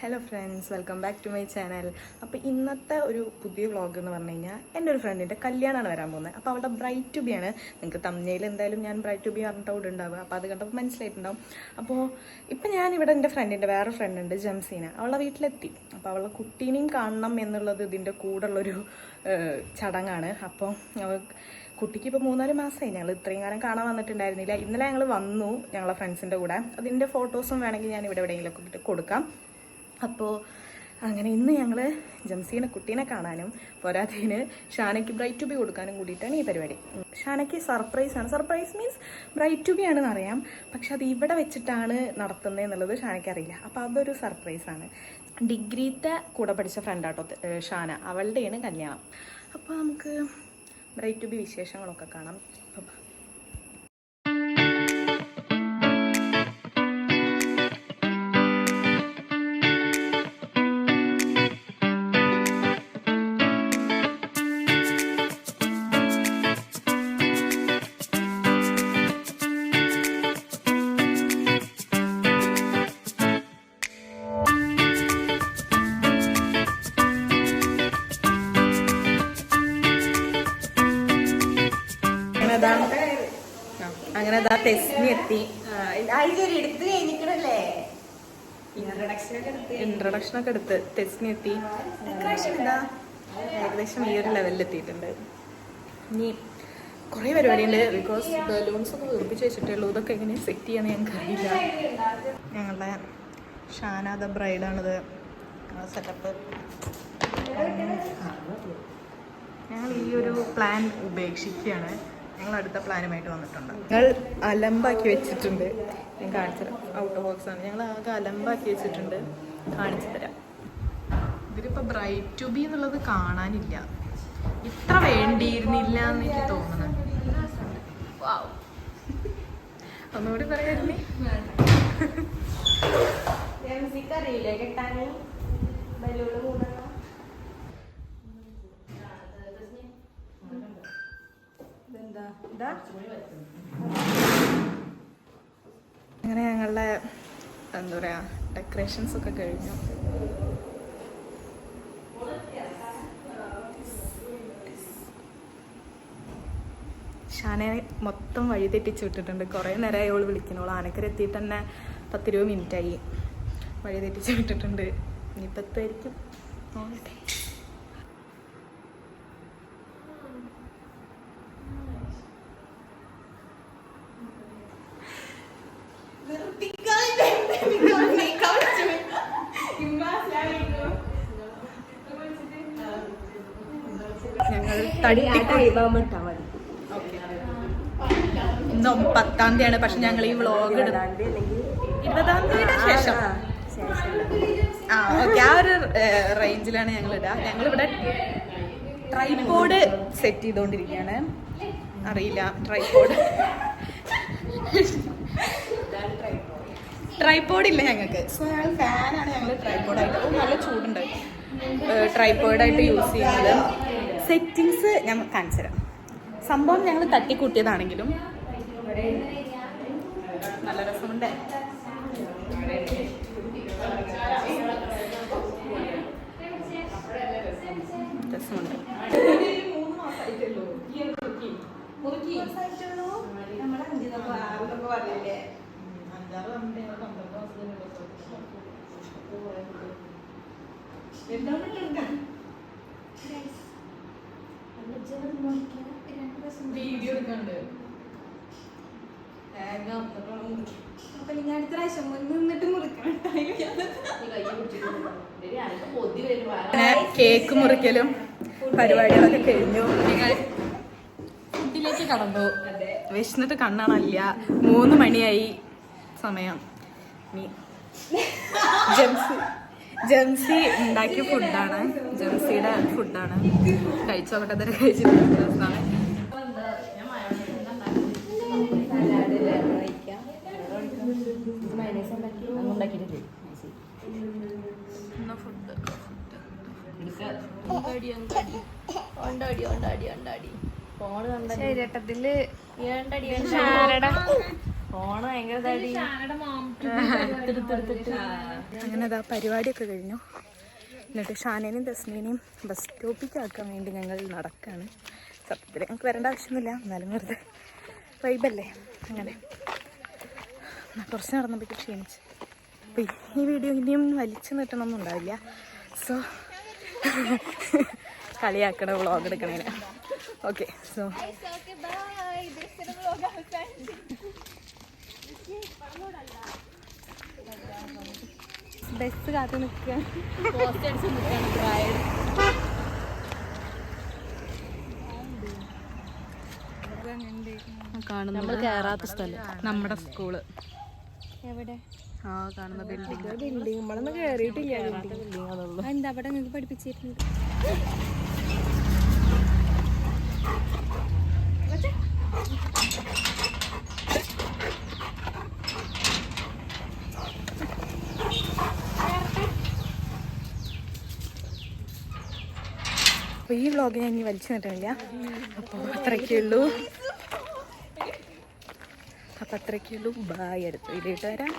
Hello friends, welcome back to my channel. അപ്പോൾ ഇന്നത്തെ ഒരു പുതിയ വ്ളോഗ് എന്ന് പറഞ്ഞു കഴിഞ്ഞാൽ എൻ്റെ ഒരു ഫ്രണ്ടിൻ്റെ കല്യാണമാണ് വരാൻ പോകുന്നത്. അപ്പോൾ അവളുടെ ബ്രൈറ്റ് ടു ബി ആണ്. നിങ്ങൾക്ക് തമ്മിൽ എന്തായാലും ഞാൻ ബ്രൈറ്റ് ടു ബി പറഞ്ഞിട്ട് അവിടെ ഉണ്ടാവുക, അപ്പോൾ അത് കണ്ടപ്പോൾ മനസ്സിലായിട്ടുണ്ടാവും. അപ്പോൾ ഇപ്പം ഞാനിവിടെ എൻ്റെ ഫ്രണ്ടിൻ്റെ വേറെ ഫ്രണ്ട് ഉണ്ട്, ജംസീന. അവളുടെ വീട്ടിലെത്തി. അപ്പോൾ അവളുടെ കുട്ടീനെയും കാണണം എന്നുള്ളത് ഇതിൻ്റെ കൂടെയുള്ളൊരു ചടങ്ങാണ്. അപ്പോൾ കുട്ടിക്ക് ഇപ്പോൾ 3-4 മാസമായി. ഞങ്ങൾ ഇത്രയും കാലം കാണാൻ വന്നിട്ടുണ്ടായിരുന്നില്ല. ഇന്നലെ ഞങ്ങൾ വന്നു ഞങ്ങളെ ഫ്രണ്ട്സിൻ്റെ കൂടെ. അതിൻ്റെ ഫോട്ടോസും വേണമെങ്കിൽ ഞാൻ ഇവിടെ എവിടെയെങ്കിലുമൊക്കെ കൊടുക്കാം. അപ്പോൾ അങ്ങനെ ഇന്ന് ഞങ്ങൾ ജംസീനെ കുട്ടീനെ കാണാനും പോരാത്തതിന് ഷാനയ്ക്ക് ബ്രൈറ്റ് ടു ബി കൊടുക്കാനും കൂടിയിട്ടാണ് ഈ പരിപാടി. ഷാനയ്ക്ക് സർപ്രൈസാണ്. Surprise means bright to be ആണെന്ന് അറിയാം, പക്ഷെ അത് ഇവിടെ വെച്ചിട്ടാണ് നടത്തുന്നത് എന്നുള്ളത് ഷാനയ്ക്ക് അറിയില്ല. അപ്പോൾ അതൊരു സർപ്രൈസാണ്. ഡിഗ്രിത്തെ കൂടെ പഠിച്ച ഫ്രണ്ടാട്ടോ ഷാന, അവളുടെയാണ് കല്യാണം. അപ്പോൾ നമുക്ക് ബ്രൈറ്റ് ടു ബി വിശേഷങ്ങളൊക്കെ കാണാം. അങ്ങനെ തെസ്നി എത്തി. ഇൻട്രൊഡക്ഷൻ ഒക്കെ എടുത്ത് തെസ്നി എത്തി. ഏകദേശം ഈ ഒരു ലെവലിൽ എത്തിയിട്ടുണ്ട്. ഇനി കുറേ പരിപാടിയുണ്ട്. ബിക്കോസ് ബലൂൺസ് ഒക്കെ വീർപ്പിച്ച് വെച്ചിട്ടുള്ളൂ. ഇതൊക്കെ എങ്ങനെ സെറ്റ് ചെയ്യാന്ന് ഞങ്ങൾക്ക് അറിയില്ല. ഞങ്ങളുടെ ഷാന ദ ബ്രൈഡാണിത് സെറ്റപ്പ്. ഞങ്ങൾ ഈ ഒരു പ്ലാൻ ഉപേക്ഷിക്കുകയാണ്. ഞങ്ങൾ അടുത്ത പ്ലാനുമായിട്ട് വന്നിട്ടുണ്ട്. ഞങ്ങൾ അലമ്പാക്കി വെച്ചിട്ടുണ്ട്. ഞാൻ കാണിച്ചു തരാം. ഔട്ട് ഓഫ് ബോക്സ് ആണ്. ഞങ്ങൾ ആകെ അലമ്പാക്കി വെച്ചിട്ടുണ്ട്. കാണിച്ചു തരാം. ഇതിലിപ്പോൾ ബ്രൈറ്റ് ടു ബി എന്നുള്ളത് കാണാനില്ല. ഇത്ര വേണ്ടിയിരുന്നില്ല എന്ന് എനിക്ക് തോന്നുന്നത്. ഒന്നുകൂടി പറയായിരുന്നേ. അങ്ങനെ ഞങ്ങളുടെ എന്താ പറയാ ഡെക്കറേഷൻസ് ഒക്കെ കഴിഞ്ഞു. ഷാനെ മൊത്തം വഴി തെറ്റിച്ച് വിട്ടിട്ടുണ്ട്. കുറേ നേരമായി അവൾ വിളിക്കണോളൂ. ആനക്കര എത്തിയിട്ട് തന്നെ 10-20 മിനിറ്റായി. വഴി തെറ്റിച്ച് വിട്ടിട്ടുണ്ട്. ഇനിയിപ്പോൾ എത്തുമായിരിക്കും. നോക്കട്ടെ. ഞങ്ങൾ ഇന്ന് 10-ാം തീയതിയാണ്. പക്ഷെ ഞങ്ങൾ ഈ വ്ളോഗ് 20-ാം തീയതിയുടെ ശേഷം ഓക്കെ ആ ഒരു റേഞ്ചിലാണ് ഞങ്ങൾ ഇടുക. ഞങ്ങളിവിടെ ട്രൈപോഡ് സെറ്റ് ചെയ്തുകൊണ്ടിരിക്കുകയാണ്. അറിയില്ല ട്രൈപോഡ് ഇല്ല ഞങ്ങൾക്ക്. സോ ഞങ്ങൾ ഫാനാണ് ഞങ്ങൾ ട്രൈപോഡായിട്ട്. നല്ല ചൂടുണ്ട്. ട്രൈപോഡായിട്ട് യൂസ് ചെയ്യുന്നത്. സെറ്റിങ്സ് ഞാൻ കാണിച്ചു തരാം. സംഭവം ഞങ്ങൾ തട്ടിക്കൂട്ടിയതാണെങ്കിലും നല്ല രസമുണ്ട്. രസമുണ്ട്. വീഡിയോ എടുക്കണ്ട്. കേക്ക് മുറിക്കലും പരിപാടികളൊക്കെ കഴിഞ്ഞു. ഇതിലേക്ക് കടന്നു. വിശന്നിട്ട് കണ്ണാണല്ല. 3 മണിയായി സമയം. ജംസി ഉണ്ടാക്കിയ ഫുഡാണ്. ജംസിയുടെ ഫുഡാണ്. കഴിച്ചോക്കട്ടെ. അതൊരു കഴിച്ചിട്ട് രസമാണ്. ശരീരത്തില് ഫോണ് ഭയങ്കര അങ്ങനെ അതാ പരിപാടിയൊക്കെ കഴിഞ്ഞു. എന്നിട്ട് ഷാനേനെയും തസ്നീനെയും ബസ് സ്റ്റോപ്പിലേക്ക് ആക്കാൻ വേണ്ടി ഞങ്ങൾ നടക്കുകയാണ്. സത്യത്തിൽ ഞങ്ങൾക്ക് വരേണ്ട ആവശ്യമൊന്നുമില്ല, എന്നാലും വെറുതെ വൈബല്ലേ. അങ്ങനെ കുറച്ച് നടന്നപ്പോഴേക്കും ക്ഷീണിച്ച്. അപ്പോൾ ഈ വീഡിയോ ഇനിയും വലിച്ചു നീട്ടണമൊന്നും ഉണ്ടാവില്ല. സോ കളിയാക്കണ വ്ളോഗ് എടുക്കണേന്. ഓക്കെ, സോ ബസ് കാത്തു നിൽക്കുക. നമ്മൾ കയറാത്ത സ്ഥലം നമ്മുടെ സ്കൂള് എവിടെ? ആ കാണുന്ന ബിൽഡിംഗ്. ബിൽഡിംഗ് നമ്മളൊന്നും കയറിയിട്ടില്ല. ബിൽഡിംഗ് എന്താ അവിടെ നിങ്ങൾക്ക് പഠിപ്പിച്ചിരുന്നത്? അപ്പോൾ ഈ വ്ളോഗ് ഞാൻ ഇനി വലിച്ചു നീട്ടണില്ല. അപ്പോൾ അത്രയ്ക്കുള്ളൂ. ബായ്. അടുത്ത വീഡിയോ ഇട്ട് വരാം.